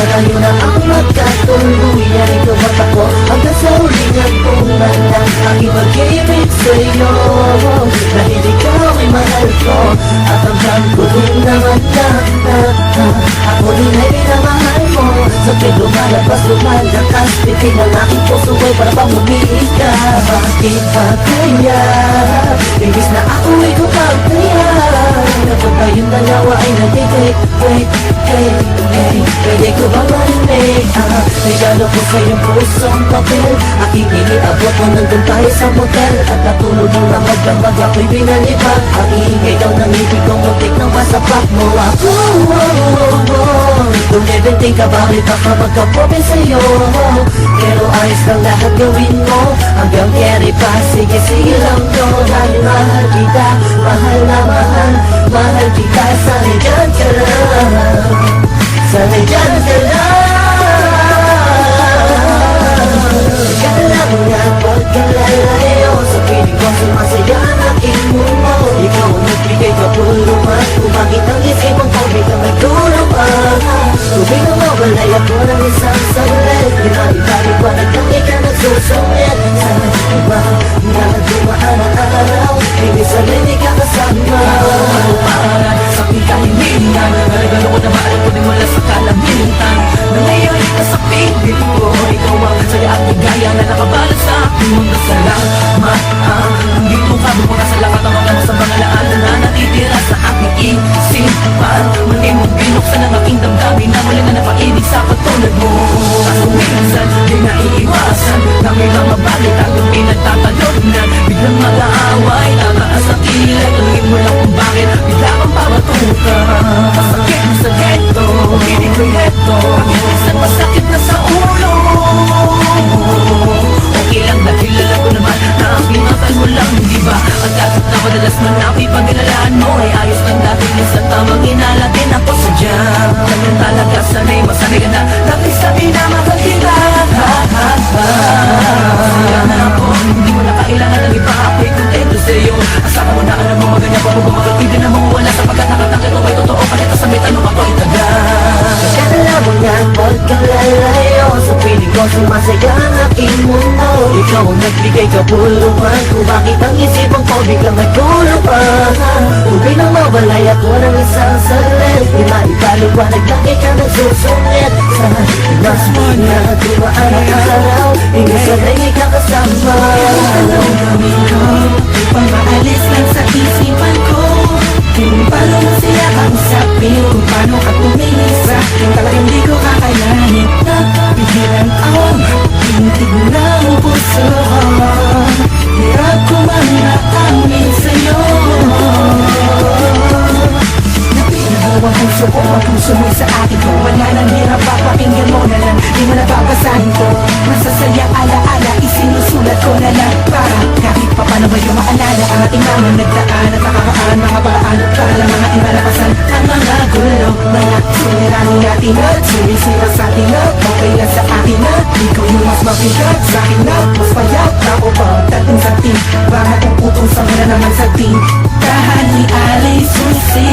tayo na ang magkatuluyan. Ikaw at ako hanggang sa huling hagpunan ng aking pag-ibig sa'yo. Dahil ikaw ay mahal ko at hanggang kulong naman na ako din ay minamahal mo. Sabay lumalabas, lumalakas, pitin ang aking puso ay para bang umiika. Bakit ba kaya imbis na ako ay kumagkaya kapag tayong dalawa ay nag-date? Pwede ko ba marinig? Regalo ko sa iyong pusong papel. Aking iniabot mo nandun tayo sa motel. At natulog ng magdamag ako'y binalibag. Ang iingay daw ng ibig kong muntik nang masapak mo ako. Don't even think about it, baka magka-problem sa'yo. Pero ayos lang lahat gawin mo. Hanggang carry pa, sige lang to. Dahil mahal kita, mahal na mahal kita. Sana'y dyan ka lang, sana'y dyan ka lang. Kaya lang nga pagkalalayo sa piling ko, sumasaya ang aking mundo. Ikaw ang nagbigay kapulungan, kung bakit ang isipang ko biglang nagtulong pa. Tubig na mawalay ako ng isang saglit. Ibalik ko na kang ikaw nagsusungit. Sana iba na dumaan ang araw, ibig sabihin di ka kasama. Para sa aking kahilingan, regalo ko na maalam ko din mula sa kalamitan. Na ngayon ka sa piling ko, ikaw ang saya at ligaya na nakabalot sa aking mundo. Salamat dito ka bumura sa lahat ang mga sa mga laana na natitira sa aking isipan. Muli mong binuksan ang aking damdamin na muli na napaibig sa katulad mo. Kaso minsan di naiiwasan ng ilang mabalit at yung pinagtatalunan. Biglang mag-aaway, tataas ang kilay, tuloy mo lang kung bakit bigla kang pamatuka. Masakit mo sa ghetto, hindi ko heto. Bakit minsan masakit na sa ulo? Okay lang dahil alam ko naman na ang pinakal mo lang, di ba? At kahit na madalas man ako'y pag-inalaan mo ay ayos lang dahil minsan tamang inala din ako sa jam. Ganyan talaga sanay, masanay ka na dahil sabi na mahal kita. Masaya na ako, hindi mo na kailangan ng iba, ako'y kontento sa'yo. Asama mo na alam mo maganya pa mo gumagal, hindi na mawawala sapagkat nakatakit ko ay totoo. Palita sa may tanong ako'y taga. Kaya mo nga pagkalalayo sa piling ko, sumasaya ang aking mundo. Ikaw ang nagbigay kapulungan, kung bakit ang isipan ko biglang nagtulong pa. Tubig nang mawalay ako ng isang saglit. Di maipaliwanag lang ikaw nagsusungit. Sana mas na dumaan ang araw, hingga sa tingin ka kasama. Anong gawin ko upang maalis lang sa isipan ko? Kung paano mo sila kausapin, kung paano ka tumingin sa akin, talagang di ko kakayanin. Napigilan ang tintig ng puso ko. Hirap ko man natangin sa'yo. Napinahaw ang puso ko, ang puso mo sa akin ko. Wala nang hirap, papakinggan mo na lang, di mo nababasahin ko. Masasayang alaala, isinusulat ko na lang para kahit pa paano kayo maalala ang ating mga nagdaan at nakakaan mga paraan para lang mga inalapasan ang mga gulo, mga suliranin natin at sumisira sa atin na okay lang sa akin na ikaw yung mas mabigat sa akin na mas payat ako pagdating sa team para kung utong sa mga naman sa team kahani alay susi.